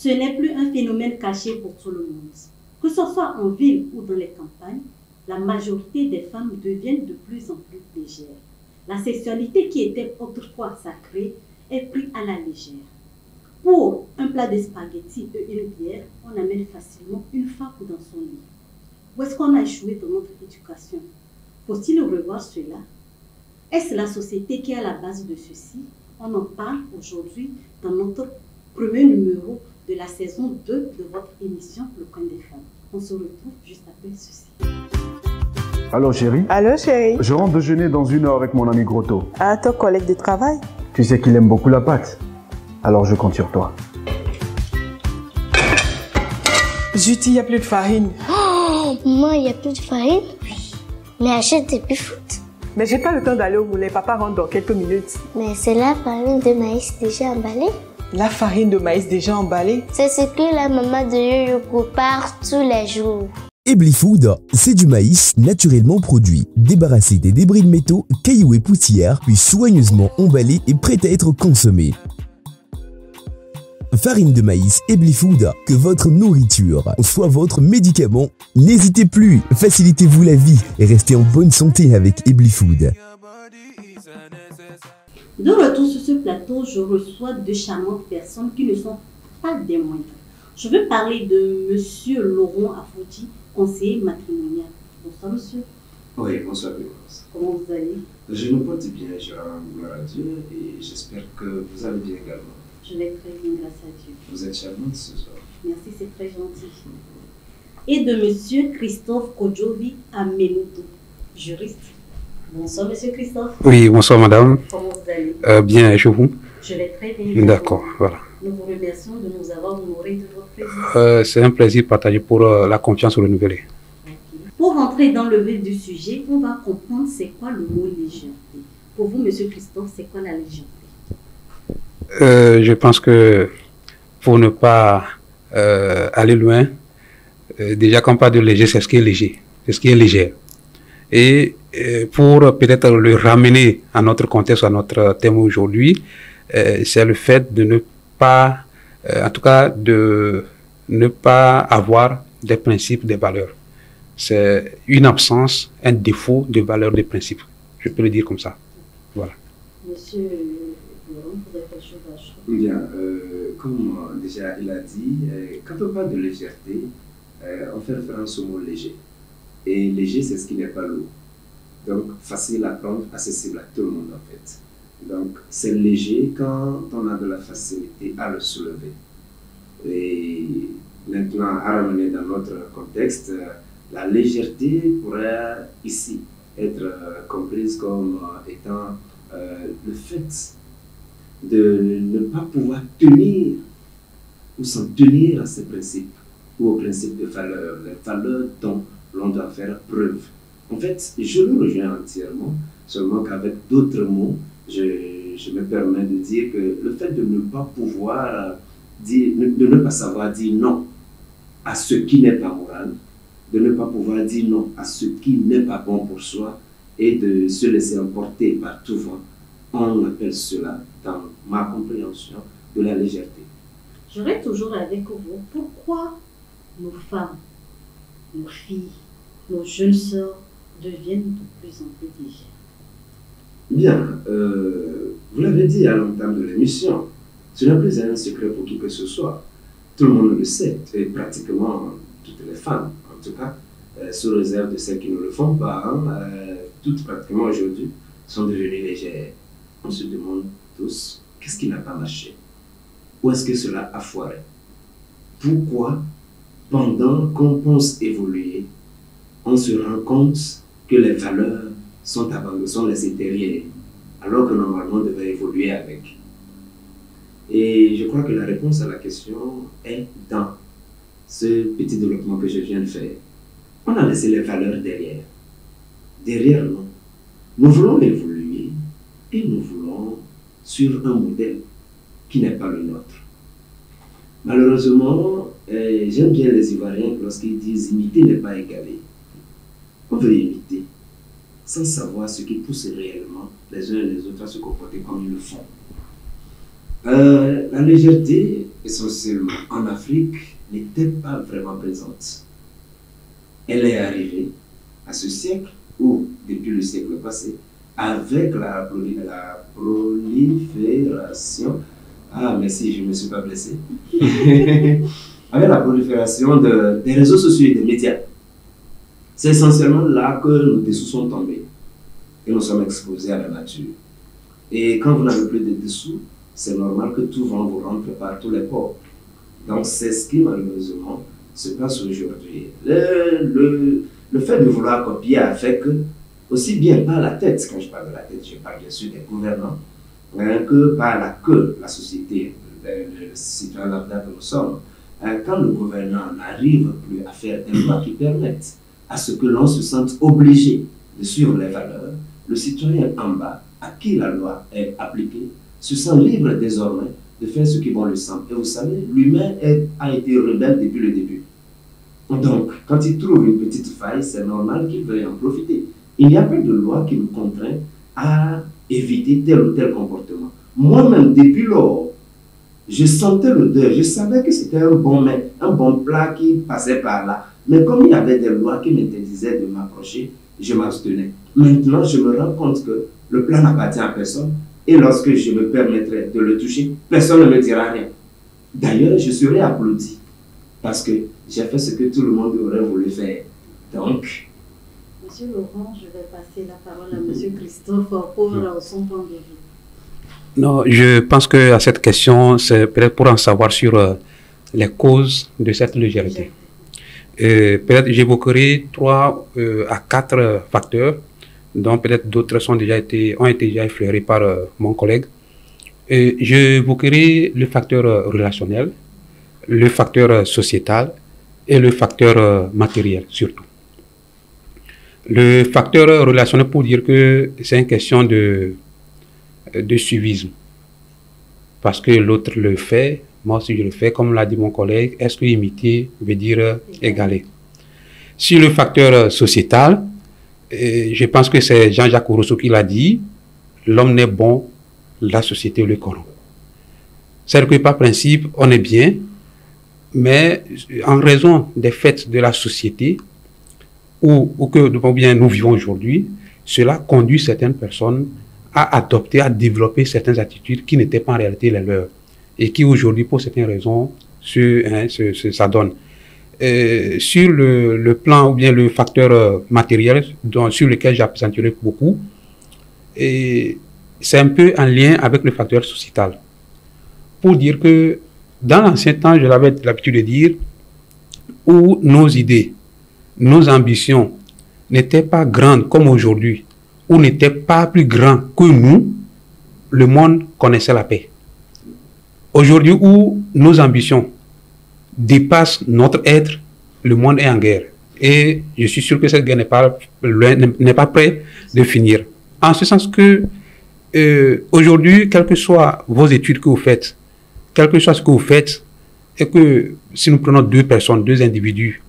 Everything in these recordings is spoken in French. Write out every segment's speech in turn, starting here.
Ce n'est plus un phénomène caché pour tout le monde. Que ce soit en ville ou dans les campagnes, la majorité des femmes deviennent de plus en plus légères. La sexualité qui était autrefois sacrée est prise à la légère. Pour un plat de spaghettis et une bière, on amène facilement une femme dans son lit. Où est-ce qu'on a échoué dans notre éducation? Faut-il revoir cela? Est-ce la société qui est à la base de ceci? On en parle aujourd'hui dans notre premier numéro de la saison 2 de votre émission Le Coin des Femmes. On se retrouve juste après ceci. Allô chérie? Allô chérie? Je rentre déjeuner dans 1 heure avec mon ami Grotto. Ah, ton collègue de travail? Tu sais qu'il aime beaucoup la pâte. Alors je compte sur toi. Zut, il n'y a plus de farine. Oh, maman, il n'y a plus de farine? Mais achète des foot. Mais j'ai pas le temps d'aller au moulin. Papa rentre dans quelques minutes. Mais c'est la farine de maïs déjà emballée. La farine de maïs déjà emballée? C'est ce que la maman de Yoyo prépare tous les jours. Ebly Food, c'est du maïs naturellement produit, débarrassé des débris de métaux, cailloux et poussières, puis soigneusement emballé et prêt à être consommé. Farine de maïs Ebly Food, que votre nourriture soit votre médicament. N'hésitez plus, facilitez-vous la vie et restez en bonne santé avec Ebly Food. De retour sur ce plateau, je reçois 2 charmantes personnes qui ne sont pas des moindres. Je veux parler de Monsieur Laurent Afouti, conseiller matrimonial. Bonsoir monsieur. Oui, bonsoir Clémence. Comment vous allez? Je me porte bien, je rends gloire à Dieu et j'espère que vous allez bien également. Je vais très bien, grâce à Dieu. Vous êtes charmante ce soir. Merci, c'est très gentil. Et de monsieur Christophe Kodjovi Amenoutou, juriste. Bonsoir monsieur Christophe. Oui, bonsoir madame. Comment vous allez? Bien, et chez vous? Je vais très bien. D'accord, voilà. Nous vous remercions de nous avoir honorés de votre présence. C'est un plaisir partagé pour la confiance renouvelée. Pour rentrer dans le vif du sujet, on va comprendre c'est quoi le mot légèreté. Pour vous, monsieur Christophe, c'est quoi la légèreté? Je pense que pour ne pas aller loin, déjà quand on parle de léger, c'est ce qui est léger, c'est ce qui est légère. Et pour peut-être le ramener à notre contexte, à notre thème aujourd'hui, c'est le fait de ne pas, en tout cas, de ne pas avoir des principes, des valeurs. C'est une absence, un défaut de valeurs, de principes. Je peux le dire comme ça. Voilà. Monsieur Laurent, vous avez quelque chose à ajouter? Bien, comme déjà il a dit, quand on parle de légèreté, on fait référence au mot léger. Et léger, c'est ce qui n'est pas lourd. Donc, facile à prendre, accessible à tout le monde en fait. Donc, c'est léger quand on a de la facilité à le soulever. Et maintenant, à ramener dans notre contexte, la légèreté pourrait ici être comprise comme étant le fait de ne pas pouvoir tenir ou s'en tenir à ces principes ou aux principes de valeur, les valeurs dont l'on doit faire preuve. En fait, je le rejoins entièrement, seulement qu'avec d'autres mots, je me permets de dire que le fait de ne pas pouvoir dire, de ne pas savoir dire non à ce qui n'est pas moral, de ne pas pouvoir dire non à ce qui n'est pas bon pour soi et de se laisser emporter par tout vent, on appelle cela, dans ma compréhension, de la légèreté. Je reste toujours avec vous. Pourquoi nos femmes, nos filles, nos jeunes sœurs deviennent de plus en plus légères? Bien, vous l'avez dit à l'entame de l'émission, ce n'est plus un secret pour qui que ce soit. Tout le monde le sait, et pratiquement toutes les femmes, en tout cas, sous réserve de celles qui ne le font pas, hein, toutes pratiquement aujourd'hui sont devenues légères. On se demande tous, qu'est-ce qui n'a pas marché? Où est-ce que cela a foiré? Pourquoi, pendant qu'on pense évoluer, on se rend compte que les valeurs sont abandonnées, sont laissées derrière, alors que normalement on devait évoluer avec? Et je crois que la réponse à la question est dans ce petit développement que je viens de faire. On a laissé les valeurs derrière. Derrière nous. Nous voulons évoluer et nous voulons suivre un modèle qui n'est pas le nôtre. Malheureusement, j'aime bien les Ivoiriens lorsqu'ils disent imiter n'est pas égaler. On veut imiter sans savoir ce qui pousse réellement les uns et les autres à se comporter comme ils le font. La légèreté, essentiellement en Afrique, n'était pas vraiment présente. Elle est arrivée à ce siècle, ou depuis le siècle passé, avec la prolifération. Ah, merci, je ne me suis pas blessé. Avec la prolifération des réseaux sociaux et des médias. C'est essentiellement là que nos dessous sont tombés et nous sommes exposés à la nature. Et quand vous n'avez plus de dessous, c'est normal que tout vent vous rentre par tous les pores. Donc c'est ce qui malheureusement se passe aujourd'hui. Le fait de vouloir copier a fait que, aussi bien par la tête, quand je parle de la tête, je parle bien sûr des gouvernants, que par la société, le citoyen lambda que nous sommes, quand le gouvernant n'arrive plus à faire des lois qui permettent à ce que l'on se sente obligé de suivre les valeurs, le citoyen en bas, à qui la loi est appliquée, se sent libre désormais de faire ce qui bon lui semble. Et vous savez, l'humain a été rebelle depuis le début. Donc, quand il trouve une petite faille, c'est normal qu'il veuille en profiter. Il n'y a pas de loi qui nous contraint à éviter tel ou tel comportement. Moi-même, depuis lors, je sentais l'odeur, je savais que c'était un bon plat qui passait par là. Mais comme il y avait des lois qui m'interdisaient de m'approcher, je m'abstenais. Maintenant, je me rends compte que le plat n'appartient à personne. Et lorsque je me permettrai de le toucher, personne ne me dira rien. D'ailleurs, je serai applaudi. Parce que j'ai fait ce que tout le monde aurait voulu faire. Donc... Monsieur Laurent, je vais passer la parole à Monsieur Christophe pour son point de vue. Non, je pense qu'à cette question, c'est peut-être pour en savoir sur les causes de cette légèreté. Peut-être j'évoquerai 3 à 4 facteurs, dont peut-être d'autres ont été déjà effleurés par mon collègue. J'évoquerai le facteur relationnel, le facteur sociétal et le facteur matériel surtout. Le facteur relationnel pour dire que c'est une question de suivisme. Parce que l'autre le fait, moi aussi je le fais, comme l'a dit mon collègue, est-ce que imiter veut dire égaler? Sur le facteur sociétal, je pense que c'est Jean-Jacques Rousseau qui l'a dit, l'homme n'est bon, la société le corrompt. C'est-à-dire que par principe, on est bien, mais en raison des faits de la société, ou que bien nous vivons aujourd'hui, cela conduit certaines personnes à adopter, à développer certaines attitudes qui n'étaient pas en réalité les leurs et qui aujourd'hui, pour certaines raisons, s'adonnent. Sur le plan ou bien le facteur matériel sur lequel j'appuierai beaucoup, c'est un peu en lien avec le facteur sociétal. Pour dire que dans l'ancien temps, je l'avais l'habitude de dire, où nos idées, nos ambitions n'étaient pas grandes comme aujourd'hui, ou n'étaient pas plus grands que nous, le monde connaissait la paix. Aujourd'hui, où nos ambitions dépassent notre être, le monde est en guerre. Et je suis sûr que cette guerre n'est pas prête de finir. En ce sens que, aujourd'hui, quelles que soient vos études que vous faites, quel que soit ce que vous faites, et que si nous prenons 2 personnes, 2 individus,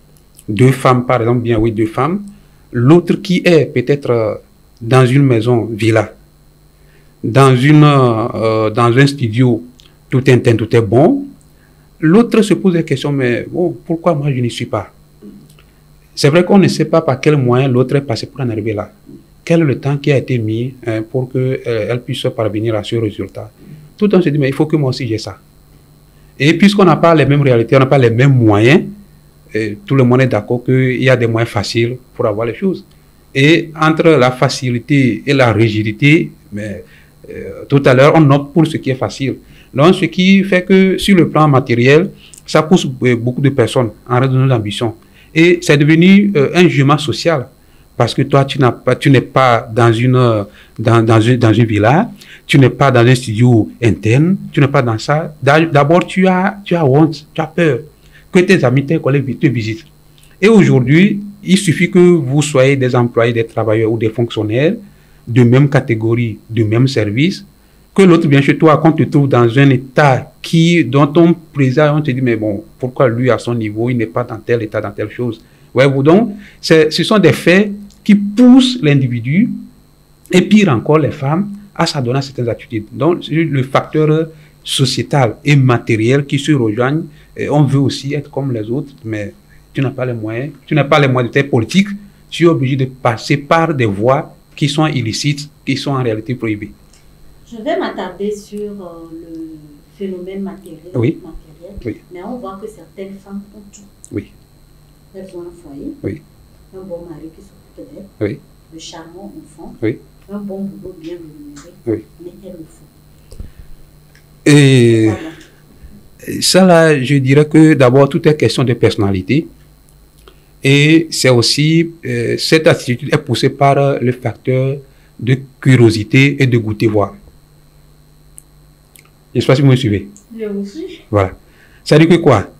2 femmes par exemple, bien oui, 2 femmes, l'autre qui est peut-être dans une maison villa, dans un studio, tout est interne, tout est bon, l'autre se pose la question, mais bon, pourquoi moi je n'y suis pas? C'est vrai qu'on ne sait pas par quel moyen l'autre est passé pour en arriver là. Quel est le temps qui a été mis pour qu'elle puisse parvenir à ce résultat? Tout le temps, on se dit, mais il faut que moi aussi j'ai ça. Et puisqu'on n'a pas les mêmes réalités, on n'a pas les mêmes moyens, tout le monde est d'accord qu'il y a des moyens faciles pour avoir les choses. Et entre la facilité et la rigidité, mais tout à l'heure, on opte pour ce qui est facile. Donc, ce qui fait que sur le plan matériel, ça pousse beaucoup de personnes en raison de nos ambitions. Et c'est devenu un jugement social. Parce que toi, tu n'es pas dans une villa, tu n'es pas dans un studio interne, tu n'es pas dans ça. D'abord, tu as honte, tu as peur que tes amis, tes collègues te visitent. Et aujourd'hui, il suffit que vous soyez des employés, des travailleurs ou des fonctionnaires de même catégorie, de même service, que l'autre vient chez toi, qu'on te trouve dans un état dont on présage, on te dit, mais bon, pourquoi lui, à son niveau, il n'est pas dans tel état, dans telle chose. Voyez-vous, donc, ce sont des faits qui poussent l'individu, et pire encore, les femmes, à s'adonner à certaines attitudes. Donc, le facteur sociétales et matérielles qui se rejoignent. Et on veut aussi être comme les autres, mais tu n'as pas les moyens. Tu n'as pas les moyens de tes politiques. Tu es obligé de passer par des voies qui sont illicites, qui sont en réalité prohibées. Je vais m'attarder sur le phénomène matériel, Oui. Oui. Mais on voit que certaines femmes ont tout. Oui. Elles ont un foyer, Oui. un bon mari qui s'occupe d'elles, Oui. de charmants enfants, Oui. un bon boulot bien rémunéré, Oui. mais elles le font. Et Voilà. ça là, je dirais que d'abord, tout est question de personnalité. Et c'est aussi, cette attitude est poussée par le facteur de curiosité et de goûter voir. Je ne sais pas si vous me suivez. Je vous suis. Voilà. Ça veut dire que quoi?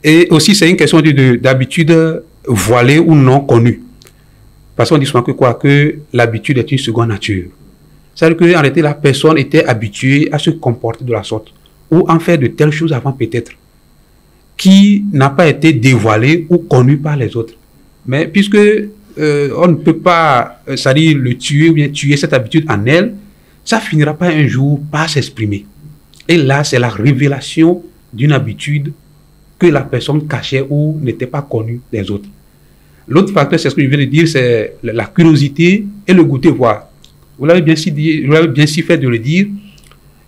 Et aussi, c'est une question d'habitude voilée ou non connue. Parce qu'on dit souvent que quoi? Que l'habitude est une seconde nature. Ça veut dire qu'en réalité, la personne était habituée à se comporter de la sorte, ou en faire de telles choses avant peut-être, qui n'a pas été dévoilée ou connue par les autres. Mais puisque on ne peut pas, c'est-à-dire le tuer ou bien tuer cette habitude en elle, ça finira pas un jour par s'exprimer. Et là, c'est la révélation d'une habitude que la personne cachait ou n'était pas connue des autres. L'autre facteur, c'est ce que je viens de dire, c'est la curiosité et le goûter voir. Vous l'avez bien si dit, vous l'avez bien si fait de le dire.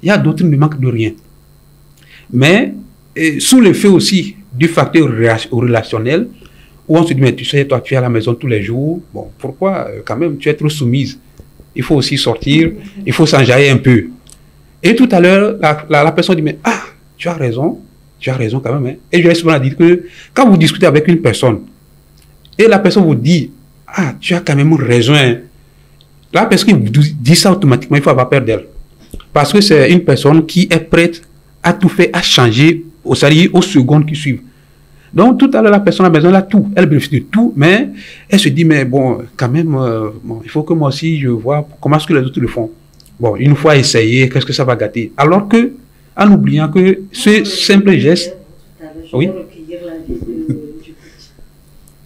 Il y a d'autres qui ne manquent de rien. Mais sous l'effet aussi du facteur relationnel, où on se dit, mais tu sais, toi, tu es à la maison tous les jours, bon, pourquoi quand même tu es trop soumise? Il faut aussi sortir, il faut s'enjailler un peu. Et tout à l'heure, la personne dit, mais tu as raison quand même. Hein. Et je vais souvent dire que quand vous discutez avec une personne, et la personne vous dit, tu as quand même raison. Hein. La personne qui vous dit ça automatiquement, il faut avoir peur d'elle. Parce que c'est une personne qui est prête à tout faire, à changer aux secondes qui suivent. Donc tout à l'heure, la personne à la maison, elle a tout. Elle bénéficie de tout, mais elle se dit, mais bon, quand même, il faut que moi aussi, je vois comment est-ce que les autres le font. Bon, une fois essayé, qu'est-ce que ça va gâter? Alors que, en oubliant que ce simple geste... Oui.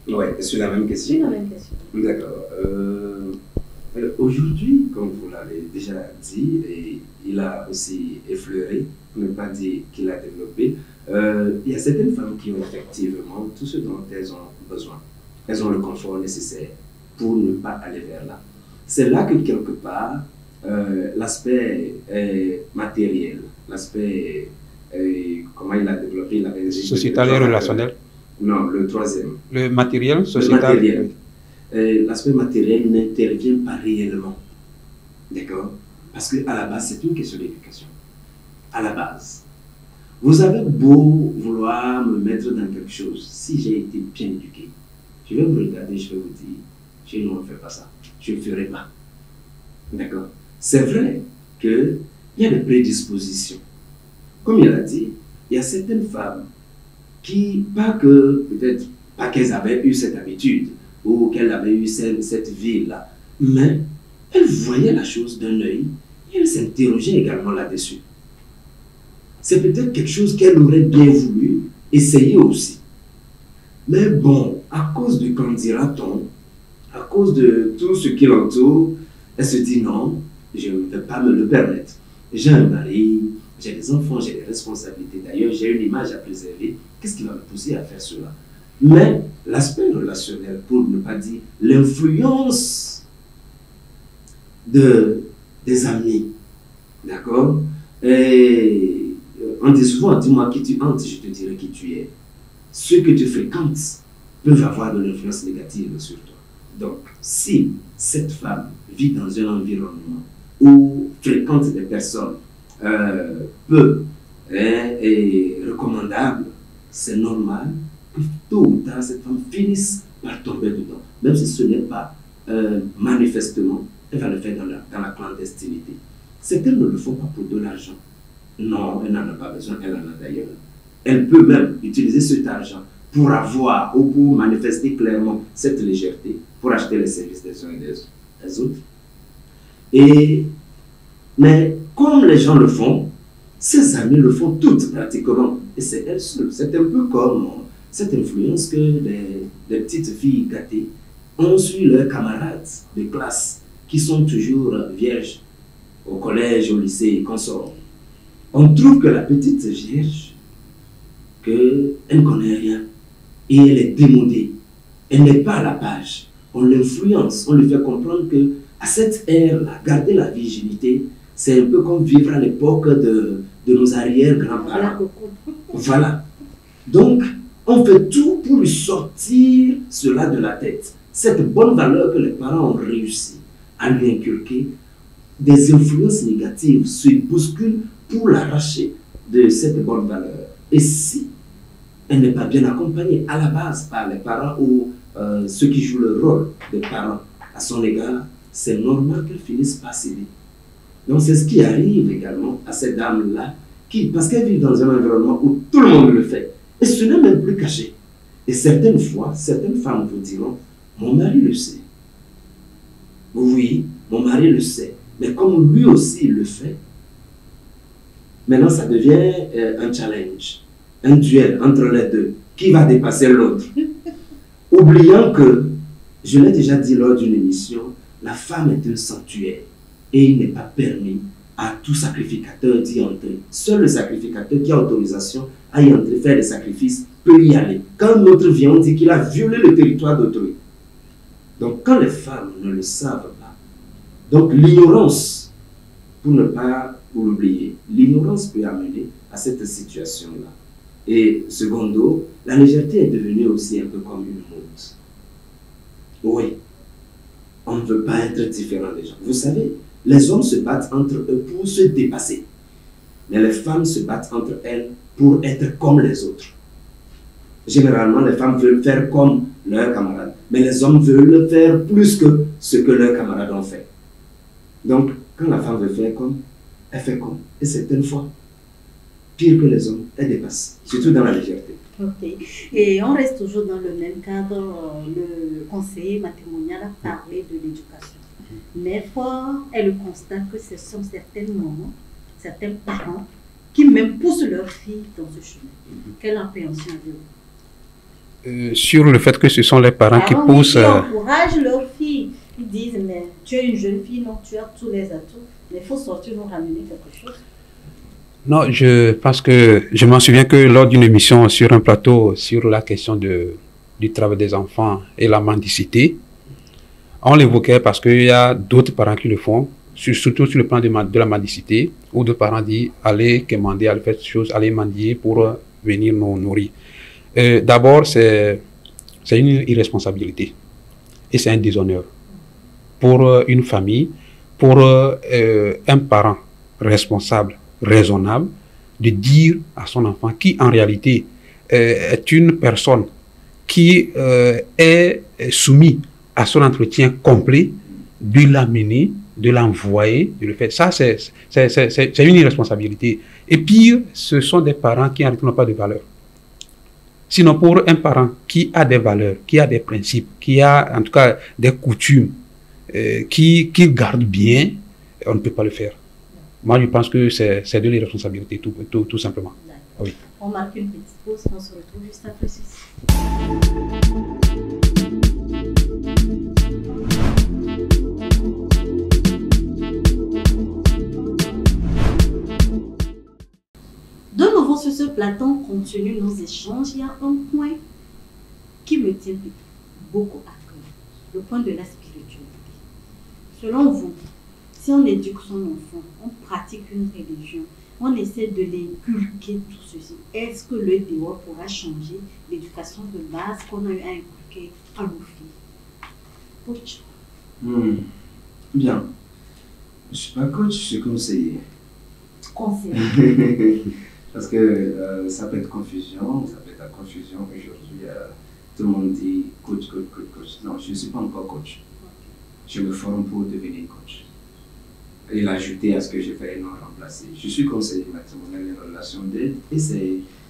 Oui, c'est la même question. C'est la même question. D'accord. Aujourd'hui, comme vous l'avez déjà dit, et il a aussi effleuré, pour ne pas dire qu'il a développé, il y a certaines femmes qui ont effectivement tout ce dont elles ont besoin. Elles ont le confort nécessaire pour ne pas aller vers là. C'est là que quelque part, l'aspect matériel, l'aspect, comment il a développé, il avait sociétal et relationnel. Non, le troisième. Le matériel, sociétal. Le matériel. L'aspect matériel n'intervient pas réellement. D'accord? Parce qu'à la base, c'est une question d'éducation. À la base. Vous avez beau vouloir me mettre dans quelque chose, si j'ai été bien éduqué, je vais vous regarder, je vais vous dire, chez nous on ne fait pas ça. Je ne le ferai pas. D'accord? C'est vrai qu'il y a des prédispositions. Comme il a dit, il y a certaines femmes qui, peut-être pas qu'elles avaient eu cette habitude ou qu'elles avaient eu cette vie-là, mais elles voyaient la chose d'un œil et elles s'interrogeaient également là-dessus. C'est peut-être quelque chose qu'elles auraient bien voulu essayer aussi. Mais bon, à cause de qu'en dira-t-on, à cause de tout ce qui l'entoure, elle se dit non, je ne vais pas me le permettre. J'ai un mari, j'ai des enfants, j'ai des responsabilités. D'ailleurs, j'ai une image à préserver. Qu'est-ce qui va me pousser à faire cela? Mais l'aspect relationnel, pour ne pas dire l'influence des amis, d'accord? Et on dit souvent, dis-moi qui tu hantes, je te dirai qui tu es. Ceux que tu fréquentes peuvent avoir de l'influence négative sur toi. Donc, si cette femme vit dans un environnement où fréquente des personnes peu et recommandables, c'est normal que tôt ou tard, cette femme finisse par tomber dedans. Même si ce n'est pas manifestement, elle va le faire dans la clandestinité. Certaines ne le font pas pour de l'argent. Non, elle n'en a pas besoin, elle en a d'ailleurs. Elle peut même utiliser cet argent pour avoir ou pour manifester clairement cette légèreté, pour acheter les services des uns et des autres. Mais comme les gens le font, ses amis le font toutes pratiquement. Et c'est elle seule. C'est un peu comme cette influence que les petites filles gâtées ont sur leurs camarades de classe qui sont toujours vierges au collège, au lycée et consorts. On trouve que la petite vierge, qu'elle ne connaît rien et elle est démodée. Elle n'est pas à la page. On l'influence, on lui fait comprendre que à cette ère-là, garder la virginité, c'est un peu comme vivre à l'époque de nos arrière-grands-parents. Voilà. Donc, on fait tout pour lui sortir cela de la tête. Cette bonne valeur que les parents ont réussi à lui inculquer, des influences négatives se bousculent pour l'arracher de cette bonne valeur. Et si elle n'est pas bien accompagnée à la base par les parents ou ceux qui jouent le rôle des parents à son égard, c'est normal qu'elle finisse par céder. Donc c'est ce qui arrive également à ces dames-là, parce qu'elles vivent dans un environnement où tout le monde le fait. Et ce n'est même plus caché. Et certaines fois, certaines femmes vous diront, mon mari le sait. Oui, mon mari le sait. Mais comme lui aussi il le fait, maintenant ça devient un challenge, un duel entre les deux. Qui va dépasser l'autre? Oubliant que, je l'ai déjà dit lors d'une émission, la femme est un sanctuaire et il n'est pas permis à tout sacrificateur d'y entrer. Seul le sacrificateur qui a autorisation à y entrer, faire des sacrifices, peut y aller. Quand l'autre vient, on dit qu'il a violé le territoire d'autrui. Donc quand les femmes ne le savent pas, donc l'ignorance, pour ne pas l'oublier, l'ignorance peut amener à cette situation-là. Et secondo, la légèreté est devenue aussi un peu comme une mode. Oui, on ne veut pas être différent des gens. Vous savez, les hommes se battent entre eux pour se dépasser. Mais les femmes se battent entre elles pour être comme les autres. Généralement, les femmes veulent faire comme leurs camarades. Mais les hommes veulent faire plus que ce que leurs camarades ont fait. Donc, quand la femme veut faire comme, elle fait comme. Et certaines fois, pire que les hommes, elle dépasse. Surtout dans la légèreté. Ok. Et on reste toujours dans le même cadre. Le conseiller matrimonial a parlé de l'éducation. Mais fois, elle constate que ce sont certaines mamans, certains parents qui même poussent leurs filles dans ce chemin. Quelle appréhension avez-vous? Sur le fait que ce sont les parents qui poussent... Ils encouragent leurs filles. Ils disent, mais tu es une jeune fille, non, tu as tous les atouts. Mais il faut sortir, nous ramener quelque chose. Non, je pense que je m'en souviens que lors d'une émission sur un plateau sur la question du travail des enfants et la mendicité, on l'évoquait parce qu'il y a d'autres parents qui le font, surtout sur le plan de la mendicité, où d'autres parents disent allez quémander, allez faire cette chose, allez mendier pour venir nous nourrir. D'abord, c'est une irresponsabilité et c'est un déshonneur pour une famille, pour un parent responsable, raisonnable, de dire à son enfant qui en réalité est une personne qui est soumise à son entretien complet, de l'amener, de l'envoyer, de le faire. Ça, c'est une irresponsabilité. Et pire, ce sont des parents qui n'ont pas de valeur. Sinon, pour un parent qui a des valeurs, qui a des principes, qui a en tout cas des coutumes, qui garde bien, on ne peut pas le faire. Moi, je pense que c'est de l'irresponsabilité, tout simplement. Oui. On marque une petite pause, on se retrouve juste après ceci. De nouveau sur ce plateau, on continue nos échanges. Il y a un point qui me tient beaucoup à cœur, le point de la spiritualité. Selon vous, si on éduque son enfant, on pratique une religion, on essaie de l'inculquer tout ceci, est-ce que le dehors pourra changer l'éducation de base qu'on a eu à inculquer à nos filles? Coach. Bien. Je ne suis pas coach, je suis conseiller. Conseiller. Parce que ça peut être confusion, ça peut être la confusion. Aujourd'hui, tout le monde dit coach. Non, je ne suis pas encore coach. Je me forme pour devenir coach. Et l'ajouter à ce que j'ai fait et non remplacer. Je suis conseiller matrimonial et relation d'aide et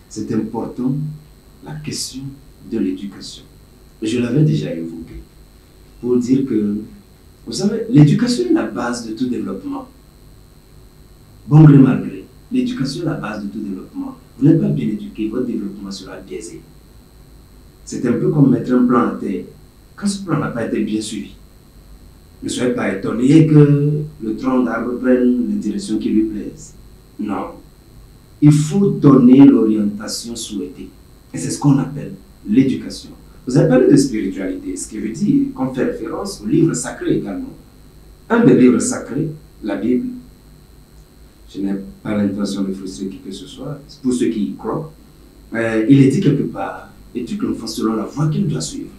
c'est important, la question de l'éducation. Je l'avais déjà évoqué pour dire que, vous savez, l'éducation est la base de tout développement. Bon gré mal gré, l'éducation est la base de tout développement. Vous n'êtes pas bien éduqué, votre développement sera biaisé. C'est un peu comme mettre un plan à terre. Quand ce plan n'a pas été bien suivi, ne soyez pas étonné que le tronc d'arbre prenne les directions qui lui plaisent. Non. il faut donner l'orientation souhaitée. Et c'est ce qu'on appelle l'éducation. Vous avez parlé de spiritualité, ce qui veut dire qu'on fait référence aux livres sacrés également. Un des livres sacrés, la Bible, je n'ai pas l'intention de frustrer qui que ce soit, pour ceux qui y croient, il est dit quelque part, éduque l'enfant selon la voie qu'il doit suivre.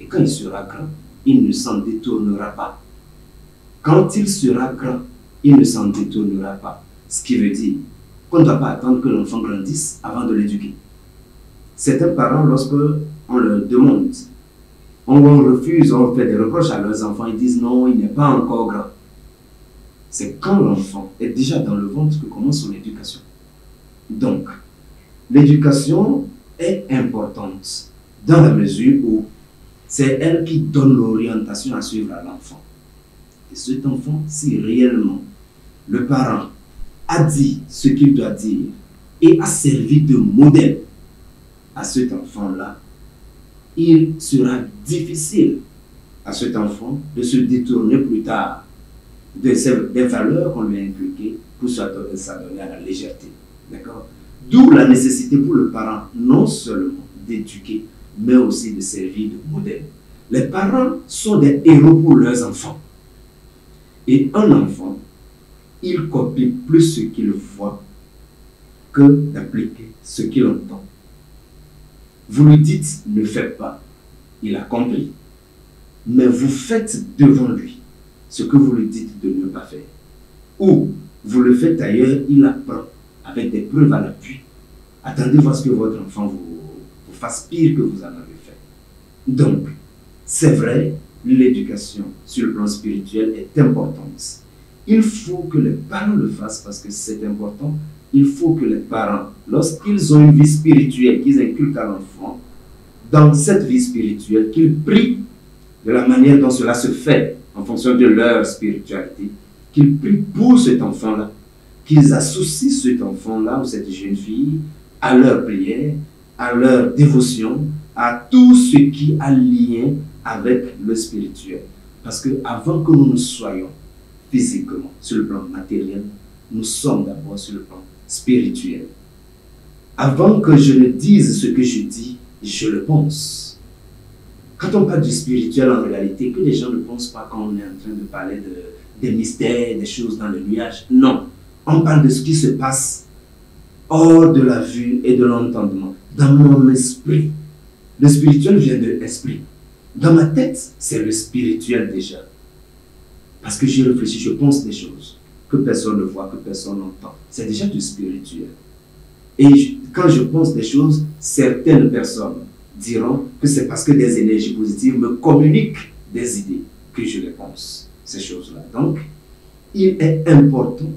Et quand il sera grand, il ne s'en détournera pas. Quand il sera grand, il ne s'en détournera pas. Ce qui veut dire qu'on ne doit pas attendre que l'enfant grandisse avant de l'éduquer. Certains parents, lorsque on leur demande, on refuse, on fait des reproches à leurs enfants, ils disent non, il n'est pas encore grand. C'est quand l'enfant est déjà dans le ventre que commence son éducation. Donc, l'éducation est importante dans la mesure où c'est elle qui donne l'orientation à suivre à l'enfant. Et cet enfant, si réellement le parent a dit ce qu'il doit dire et a servi de modèle à cet enfant-là, il sera difficile à cet enfant de se détourner plus tard des valeurs qu'on lui a inculquées pour s'adonner à la légèreté. D'accord? D'où la nécessité pour le parent non seulement d'éduquer, mais aussi de servir de modèle. Les parents sont des héros pour leurs enfants. Et un enfant, il copie plus ce qu'il voit que d'appliquer ce qu'il entend. Vous lui dites, ne faites pas. Il a compris. Mais vous faites devant lui ce que vous lui dites de ne pas faire. Ou vous le faites ailleurs, il apprend avec des preuves à l'appui. Attendez voir ce que votre enfant vous fasse pire que vous en avez fait. Donc, c'est vrai, l'éducation sur le plan spirituel est importante. Il faut que les parents le fassent parce que c'est important. Il faut que les parents, lorsqu'ils ont une vie spirituelle qu'ils inculquent à l'enfant, dans cette vie spirituelle, qu'ils prient de la manière dont cela se fait en fonction de leur spiritualité, qu'ils prient pour cet enfant-là, qu'ils associent cet enfant-là ou cette jeune fille à leur prière, à leur dévotion, à tout ce qui a lien avec le spirituel. Parce que avant que nous ne soyons physiquement sur le plan matériel, nous sommes d'abord sur le plan spirituel. Avant que je ne dise ce que je dis, je le pense. Quand on parle du spirituel en réalité, que les gens ne pensent pas quand on est en train de parler des mystères, des choses dans le nuage. Non, on parle de ce qui se passe hors de la vue et de l'entendement, dans mon esprit. Le spirituel vient de l'esprit. Dans ma tête, c'est le spirituel déjà. Parce que j'y réfléchis, je pense des choses que personne ne voit, que personne n'entend. C'est déjà du spirituel. Et quand je pense des choses, certaines personnes diront que c'est parce que des énergies positives me communiquent des idées que je les pense, ces choses-là. Donc, il est important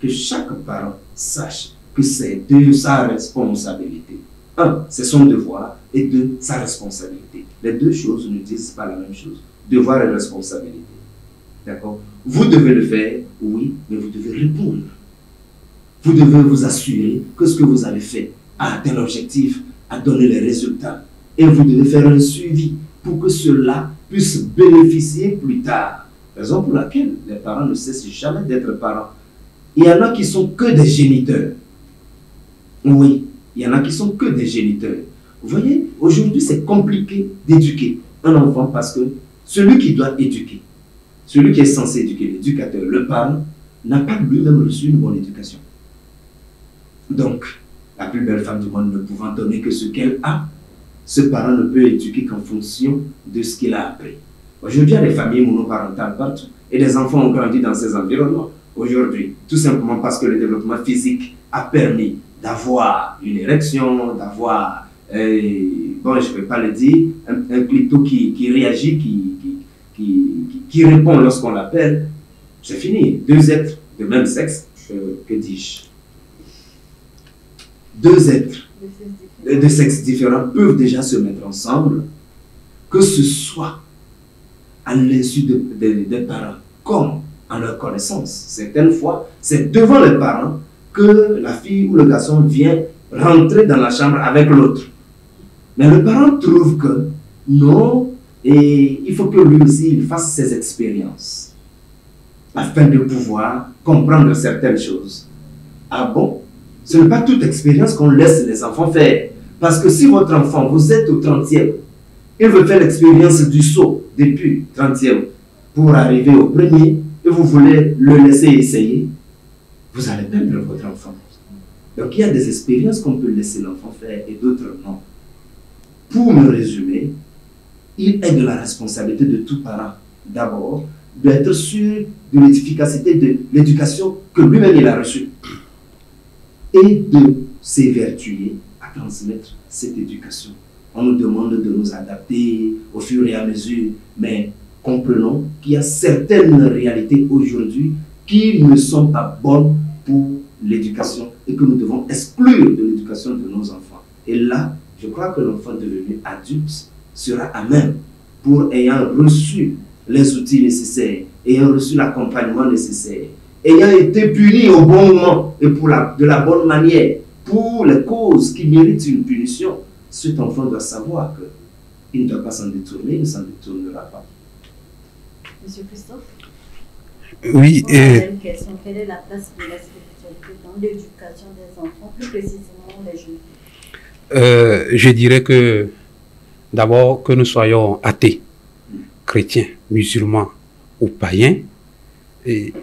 que chaque parent sache que c'est de sa responsabilité. Un, c'est son devoir, et deux, sa responsabilité. Les deux choses ne disent pas la même chose. Devoir et responsabilité. D'accord? Vous devez le faire, oui, mais vous devez répondre. Vous devez vous assurer que ce que vous avez fait a atteint l'objectif, a donné les résultats. Et vous devez faire un suivi pour que cela puisse bénéficier plus tard. Raison pour laquelle les parents ne cessent jamais d'être parents. Il y en a qui sont que des géniteurs. Oui, il y en a qui sont que des géniteurs. Vous voyez, aujourd'hui c'est compliqué d'éduquer un enfant parce que celui qui doit éduquer, celui qui est censé éduquer, l'éducateur, le parent, n'a pas lui-même reçu une bonne éducation. Donc, la plus belle femme du monde ne pouvant donner que ce qu'elle a, ce parent ne peut éduquer qu'en fonction de ce qu'il a appris. Aujourd'hui, il y a des familles monoparentales partout et des enfants ont grandi dans ces environnements. Aujourd'hui, tout simplement parce que le développement physique a permis d'avoir une érection, d'avoir, bon, je ne vais pas le dire, un clito qui réagit, qui répond lorsqu'on l'appelle. C'est fini. Deux êtres de même sexe, que dis-je? Deux êtres de sexe différents peuvent déjà se mettre ensemble, que ce soit à l'insu des parents comme en leur connaissance. Certaines fois, c'est devant les parents que la fille ou le garçon vient rentrer dans la chambre avec l'autre. Mais le parent trouve que non, et il faut que lui aussi il fasse ses expériences afin de pouvoir comprendre certaines choses. Ah bon? Ce n'est pas toute expérience qu'on laisse les enfants faire. Parce que si votre enfant, vous êtes au 30e, il veut faire l'expérience du saut depuis 30e pour arriver au premier, et vous voulez le laisser essayer, vous allez perdre votre enfant. Donc il y a des expériences qu'on peut laisser l'enfant faire et d'autres non. Pour me résumer, il est de la responsabilité de tout parent, d'abord, d'être sûr de l'efficacité de l'éducation que lui-même il a reçue et de s'évertuer à transmettre cette éducation. On nous demande de nous adapter au fur et à mesure, mais comprenons qu'il y a certaines réalités aujourd'hui qui ne sont pas bonnes pour l'éducation et que nous devons exclure de l'éducation de nos enfants. Et là, je crois que l'enfant devenu adulte sera à même pour, ayant reçu les outils nécessaires, ayant reçu l'accompagnement nécessaire, ayant été puni au bon moment et de la bonne manière pour les causes qui méritent une punition, cet enfant doit savoir qu'il ne doit pas s'en détourner, il ne s'en détournera pas. Monsieur Christophe? Oui. Quelle est la place de la spiritualité dans l'éducation des enfants, plus précisément les jeunes? Je dirais que d'abord que nous soyons athées, chrétiens, musulmans ou païens, et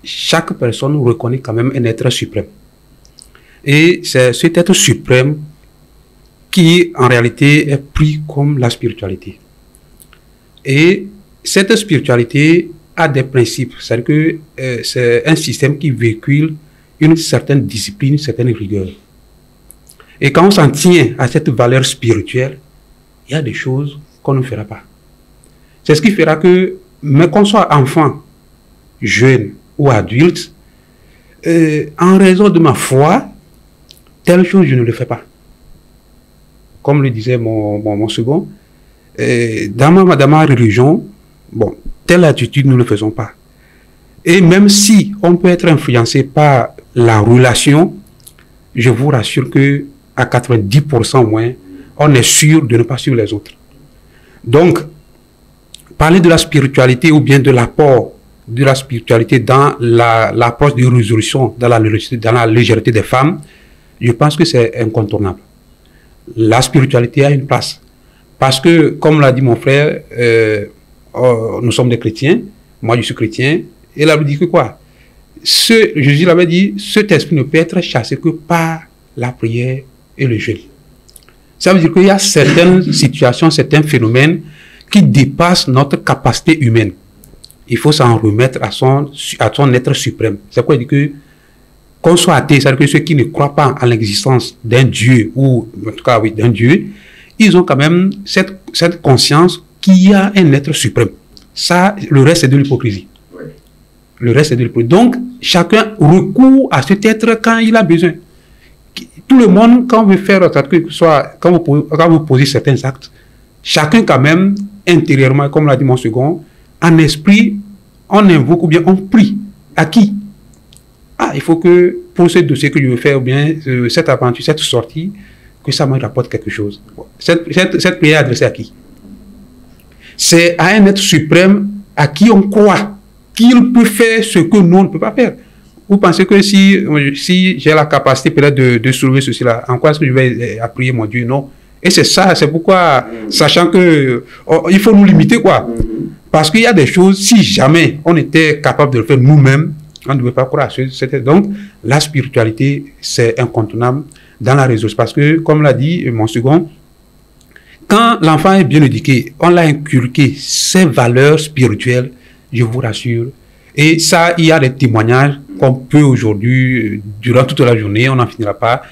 chaque personne reconnaît quand même un être suprême. Et c'est cet être suprême qui en réalité est pris comme la spiritualité. Et cette spiritualité a des principes, c'est-à-dire que c'est un système qui véhicule une certaine discipline, une certaine rigueur. Et quand on s'en tient à cette valeur spirituelle, il y a des choses qu'on ne fera pas. C'est ce qui fera que, mais qu'on soit enfant, jeune ou adulte, en raison de ma foi, telle chose je ne le fais pas. Comme le disait mon second, dans ma religion, bon, telle attitude nous ne le faisons pas. Et même si on peut être influencé par la relation, je vous rassure que à 90% moins, on est sûr de ne pas suivre les autres. Donc, parler de la spiritualité ou bien de l'apport de la spiritualité dans l'approche de résolution, dans la légèreté des femmes, je pense que c'est incontournable. La spiritualité a une place. Parce que, comme l'a dit mon frère, nous sommes des chrétiens, moi je suis chrétien, et il avait dit que quoi? Jésus l'avait dit, cet esprit ne peut être chassé que par la prière et le jeûne. Ça veut dire qu'il y a certaines situations, certains phénomènes qui dépassent notre capacité humaine. Il faut s'en remettre à son être suprême. C'est quoi? Il dit que qu'on soit athée, c'est-à-dire que ceux qui ne croient pas en l'existence d'un Dieu, ou en tout cas oui, d'un Dieu, ils ont quand même cette conscience qu'il y a un être suprême. Ça, le reste c'est de l'hypocrisie. Oui. Le reste c'est de l'hypocrisie. Donc, chacun recourt à cet être quand il a besoin. Tout le monde, quand veut faire, quand vous posez certains actes, chacun quand même, intérieurement, comme l'a dit mon second, en esprit, on invoque ou bien on prie. À qui? Ah, il faut que pour ce dossier que je veux faire, ou bien cette aventure, cette sortie, que ça me rapporte quelque chose. Cette prière est adressée à qui? C'est à un être suprême à qui on croit qu'il peut faire ce que nous on ne peut pas faire. Vous pensez que si j'ai la capacité peut-être de soulever ceci-là, en quoi est-ce que je vais prier mon Dieu? Non. Et c'est ça, c'est pourquoi, sachant que il faut nous limiter, quoi. Parce qu'il y a des choses, si jamais on était capable de le faire nous-mêmes, on ne devait pas croire à ce. Donc, la spiritualité, c'est incontournable dans la résolution. Parce que, comme l'a dit mon second, quand l'enfant est bien éduqué, on l'a inculqué ses valeurs spirituelles, je vous rassure. Et ça, il y a des témoignages qu'on peut aujourd'hui, durant toute la journée, on n'en finira pas,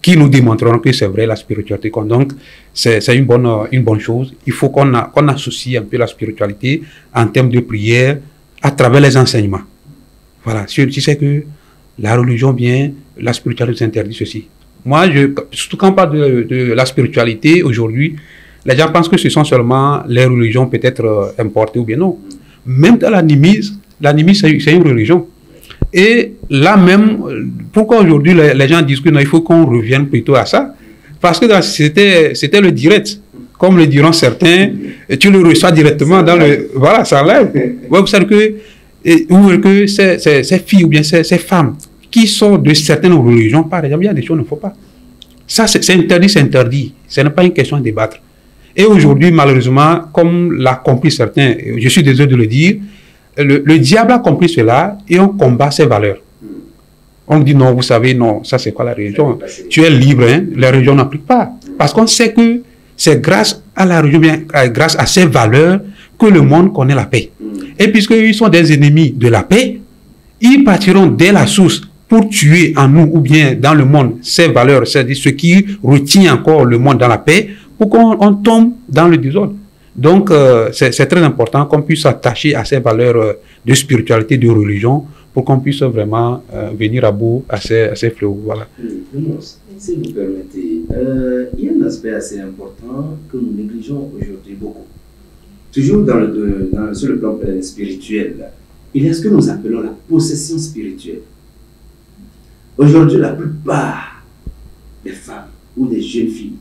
qui nous démontreront que c'est vrai la spiritualité. Donc, c'est une bonne chose. Il faut qu'on associe un peu la spiritualité en termes de prière à travers les enseignements. Voilà, tu sais que la religion vient, la spiritualité s'interdit ceci. Moi, surtout quand on parle de la spiritualité aujourd'hui, les gens pensent que ce sont seulement les religions peut-être importées ou bien non. Même dans l'animisme, c'est une religion. Et là même, pourquoi aujourd'hui les gens disent que non, il faut qu'on revienne plutôt à ça? Parce que c'était le direct. Comme le diront certains, tu le reçois directement dans le... Voilà, ça enlève. Ouais, vous savez que ces filles ou bien ces femmes qui sont de certaines religions, par exemple, il y a des choses qu'il ne faut pas. Ça, c'est interdit, c'est interdit. Ce n'est pas une question à débattre. Et aujourd'hui, malheureusement, comme l'a compris certains, je suis désolé de le dire, le diable a compris cela et on combat ses valeurs. On dit non, vous savez, non, ça c'est pas la religion. Tu es libre, hein, la religion n'applique pas. Parce qu'on sait que c'est grâce à la religion, grâce à ces valeurs, que le monde connaît la paix. Et puisqu'ils sont des ennemis de la paix, ils partiront dès la source pour tuer en nous ou bien dans le monde ces valeurs, c'est-à-dire ce qui retient encore le monde dans la paix, pour qu'on tombe dans le désordre. Donc, c'est très important qu'on puisse s'attacher à ces valeurs de spiritualité, de religion, pour qu'on puisse vraiment venir à bout à ces fléaux. Voilà. Si vous permettez, il y a un aspect assez important que nous négligeons aujourd'hui beaucoup. Toujours sur le plan spirituel, il y a ce que nous appelons la possession spirituelle. Aujourd'hui, la plupart des femmes ou des jeunes filles,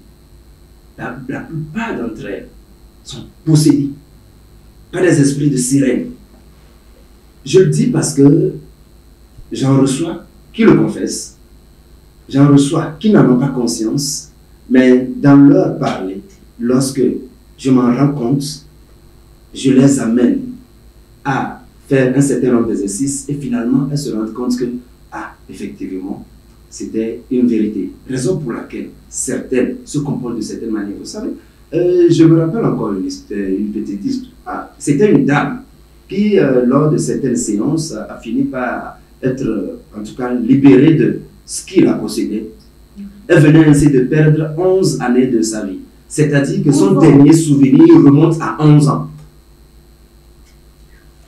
la plupart d'entre elles sont possédées par des esprits de sirène. Je le dis parce que j'en reçois qui le confessent, j'en reçois qui n'en ont pas conscience, mais dans leur parler, lorsque je m'en rends compte, je les amène à faire un certain nombre d'exercices et finalement elles se rendent compte que, effectivement, c'était une vérité. Raison pour laquelle certaines se comportent de certaines manières. Vous savez, je me rappelle encore une petite histoire. C'était une dame qui, lors de certaines séances, a fini par être, en tout cas, libérée de ce qu'il a possédé. Elle venait ainsi de perdre 11 années de sa vie. C'est-à-dire que son dernier souvenir remonte à 11 ans.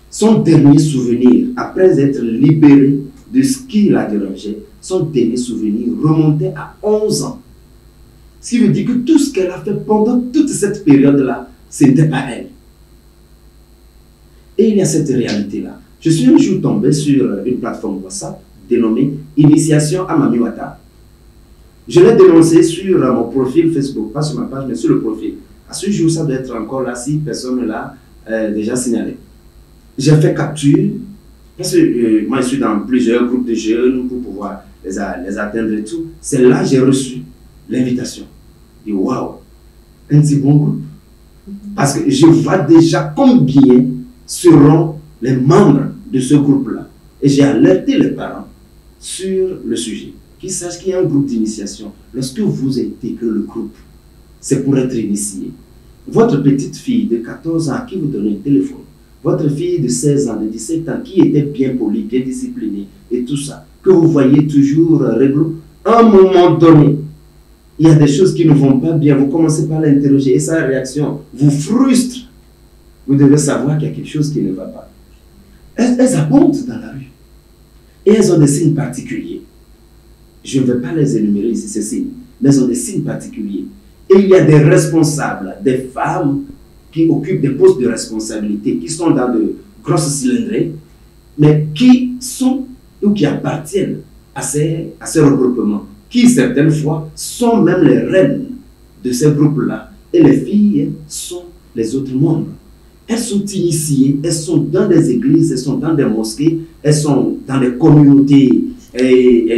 Son dernier souvenir, après être libéré de ce qui la dérangeait, son dernier souvenir remontait à 11 ans. Ce qui veut dire que tout ce qu'elle a fait pendant toute cette période-là, ce n'était pas elle. Et il y a cette réalité-là. Je suis un jour tombé sur une plateforme WhatsApp dénommée Initiation à Mami Wata. Je l'ai dénoncé sur mon profil Facebook, pas sur ma page, mais sur le profil. À ce jour, ça doit être encore là si personne ne l'a déjà signalé. J'ai fait capture, parce que moi je suis dans plusieurs groupes de jeunes pour pouvoir les atteindre et tout. C'est là que j'ai reçu l'invitation. Et waouh, un si bon groupe. Parce que je vois déjà combien seront les membres de ce groupe-là. Et j'ai alerté les parents sur le sujet. Qu'ils sachent qu'il y a un groupe d'initiation. Lorsque vous intégrez le groupe, c'est pour être initié. Votre petite fille de 14 ans qui vous donne un téléphone, votre fille de 16 ans, de 17 ans, qui était bien polie, bien disciplinée, et tout ça, que vous voyez toujours réglo, à un moment donné, il y a des choses qui ne vont pas bien, vous commencez par l'interroger, et sa réaction vous frustre. Vous devez savoir qu'il y a quelque chose qui ne va pas. Elles abondent dans la rue. Et elles ont des signes particuliers. Je ne vais pas les énumérer ici, ces signes, mais elles ont des signes particuliers. Et il y a des responsables, des femmes qui occupent des postes de responsabilité, qui sont dans de grosses cylindrées, mais qui sont ou qui appartiennent à ces regroupements, qui certaines fois sont même les reines de ces groupes-là. Et les filles sont les autres membres. Elles sont initiées, elles sont dans des églises, elles sont dans des mosquées, elles sont dans des communautés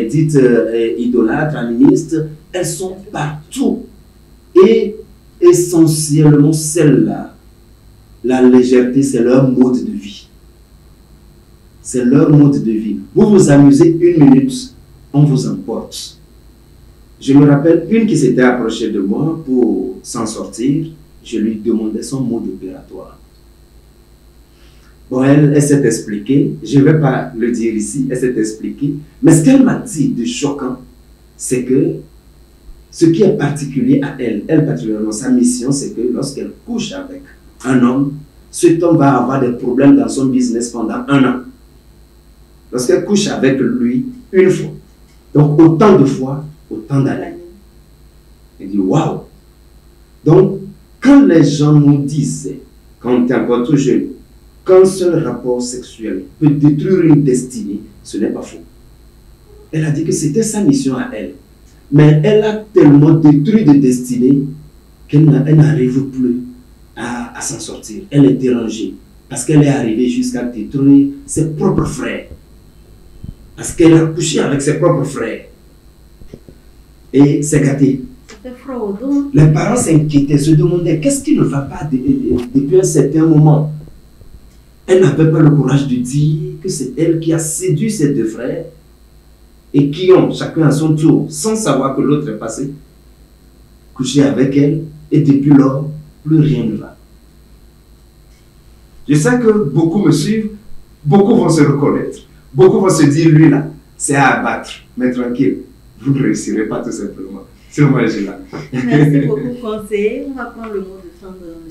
dites idolâtres, animistes, elles sont partout. Et essentiellement celles-là, la légèreté, c'est leur mode de vie. C'est leur mode de vie. Vous vous amusez une minute, on vous emporte. Je me rappelle une qui s'était approchée de moi pour s'en sortir. Je lui demandais son mode opératoire. Bon, elle s'est expliquée. Je ne vais pas le dire ici. Elle s'est expliquée. Mais ce qu'elle m'a dit de choquant, c'est que ce qui est particulier à elle, particulièrement sa mission, c'est que lorsqu'elle couche avec un homme, cet homme va avoir des problèmes dans son business pendant 1 an. Lorsqu'elle couche avec lui une fois, donc autant de fois, autant d'années. Elle dit waouh! Donc, quand les gens nous disaient, quand on était encore tout jeune, qu'un seul rapport sexuel peut détruire une destinée, ce n'est pas faux. Elle a dit que c'était sa mission à elle. Mais elle a tellement détruit de destinées qu'elle n'arrive plus à s'en sortir. Elle est dérangée parce qu'elle est arrivée jusqu'à détruire ses propres frères. Parce qu'elle a couché avec ses propres frères. Et c'est gâté. Les parents s'inquiétaient, se demandaient qu'est-ce qui ne va pas depuis un certain moment. Elle n'avait pas le courage de dire que c'est elle qui a séduit ses deux frères et qui ont, chacun à son tour, sans savoir que l'autre est passé, couché avec elle, et depuis lors, plus rien ne va. Je sais que beaucoup me suivent, beaucoup vont se reconnaître, beaucoup vont se dire, lui là, c'est à abattre, mais tranquille, vous ne réussirez pas tout simplement. C'est moi, je suis là. Merci beaucoup, conseiller. On va prendre le mot de fin de M.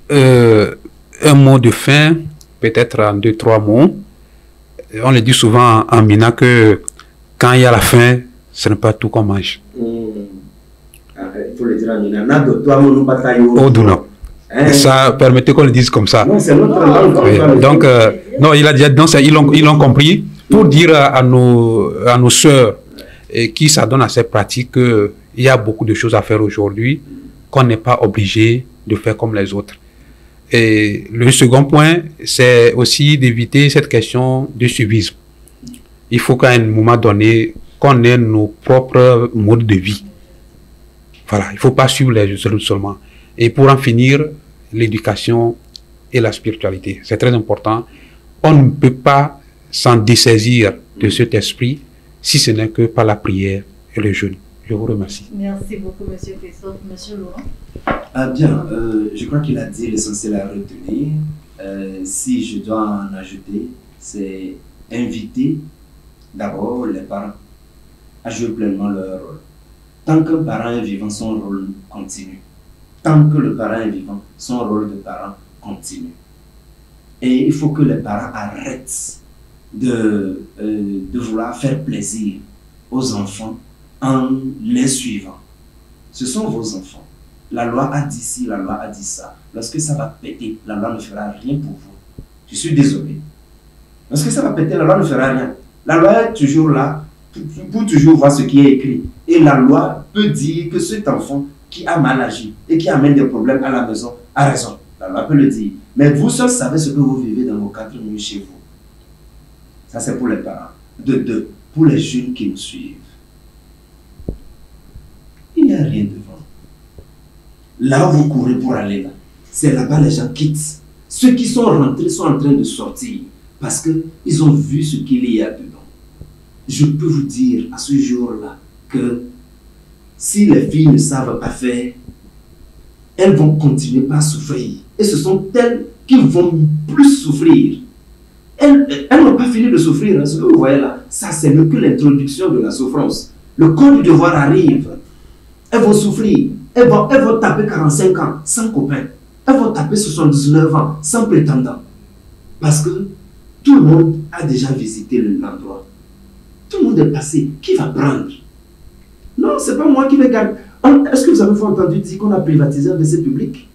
Christophe. Un mot de fin, peut-être en 2-3 mots. On le dit souvent en Mina que quand il y a la faim, ce n'est pas tout qu'on mange. Il faut le dire en Mina. Oh, non. Ça, permettez qu'on le dise comme ça. Non, c'est notre langue. Oui. Donc, non, il a déjà, donc, ils l'ont compris. Pour dire à nos sœurs qui s'adonnent à ces pratiques qu'il y a beaucoup de choses à faire aujourd'hui, qu'on n'est pas obligé de faire comme les autres. Et le second point, c'est aussi d'éviter cette question de suivisme. Il faut qu'à un moment donné, qu'on ait nos propres modes de vie. Voilà, il ne faut pas suivre les autres seulement. Et pour en finir, l'éducation et la spiritualité. C'est très important. On ne peut pas s'en dessaisir de cet esprit si ce n'est que par la prière et le jeûne. Je vous remercie. Merci beaucoup, M. Christophe. M. Laurent. Bien, je crois qu'il a dit l'essentiel à retenir. Si je dois en ajouter, c'est inviter d'abord les parents à jouer pleinement leur rôle. Tant qu'un parent est vivant, son rôle continue. Tant que le parent est vivant, son rôle de parent continue. Et il faut que les parents arrêtent de vouloir faire plaisir aux enfants en les suivant. Ce sont vos enfants. La loi a dit ci, la loi a dit ça. Lorsque ça va péter, la loi ne fera rien pour vous. Je suis désolé. Lorsque ça va péter, la loi ne fera rien. La loi est toujours là pour toujours voir ce qui est écrit. Et la loi peut dire que cet enfant qui a mal agi et qui amène des problèmes à la maison a raison. La loi peut le dire. Mais vous seuls savez ce que vous vivez dans vos 4 nuits chez vous. Ça, c'est pour les parents. Pour les jeunes qui nous suivent. Il n'y a rien devant. Là où vous courez pour aller là, c'est là-bas les gens quittent. Ceux qui sont rentrés sont en train de sortir parce qu'ils ont vu ce qu'il y a dedans. Je peux vous dire à ce jour-là que si les filles ne savent pas faire, elles vont continuer par souffrir. Et ce sont elles qui vont plus souffrir. Elles n'ont pas fini de souffrir. Hein. Ce que vous voyez là, ça c'est que l'introduction de la souffrance. Le corps du devoir arrive. Elles vont souffrir. Elles vont taper 45 ans sans copain. Elles vont taper 79 ans sans prétendant. Parce que tout le monde a déjà visité l'endroit. Tout le monde est passé. Qui va prendre? Non, ce n'est pas moi qui vais garder. Est-ce que vous avez entendu dire qu'on a privatisé un WC public?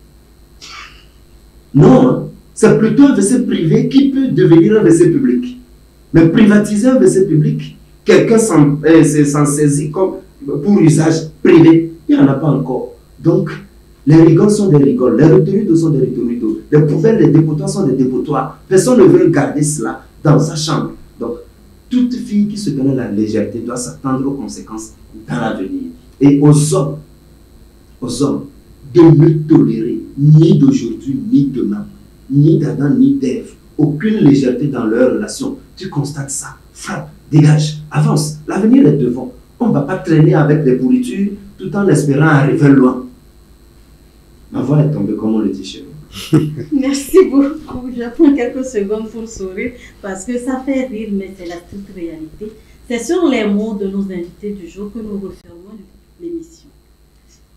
Non, c'est plutôt un WC privé qui peut devenir un WC public. Mais privatiser un WC public, quelqu'un s'en saisit comme pour usage privé, il n'y en a pas encore. Donc, les rigoles sont des rigoles, les retenues d'eau sont des retenues d'eau, les poubelles, les dépotoirs sont des dépotoirs. Personne ne veut garder cela dans sa chambre. Donc, toute fille qui se donne la légèreté doit s'attendre aux conséquences dans l'avenir. Et aux hommes de ne tolérer ni d'aujourd'hui, ni demain, ni d'Adam, ni d'Ève, aucune légèreté dans leur relation. Tu constates ça, frappe, dégage, avance, l'avenir est devant. On ne va pas traîner avec des pourritures tout en espérant arriver loin. Ma voix est tombée comme on le dit chez nous. Merci beaucoup. Je prends quelques secondes pour sourire parce que ça fait rire, mais c'est la toute réalité. C'est sur les mots de nos invités du jour que nous refermons l'émission.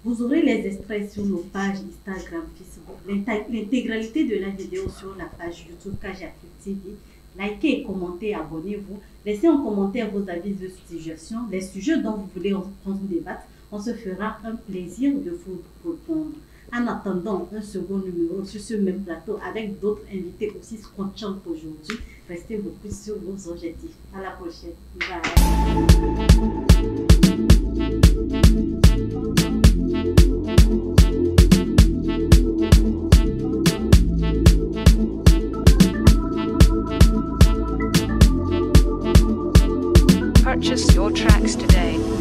Vous aurez les extraits sur nos pages Instagram, Facebook, l'intégralité de la vidéo sur la page YouTube Kajaku TV. Likez et commentez, abonnez-vous. Laissez en commentaire vos avis de suggestions, les sujets dont vous voulez qu'on débatte. On se fera un plaisir de vous répondre. En attendant un second numéro sur ce même plateau avec d'autres invités aussi scotchants qu'aujourd'hui, restez beaucoup sur vos objectifs. À la prochaine. Bye. Purchase your tracks today.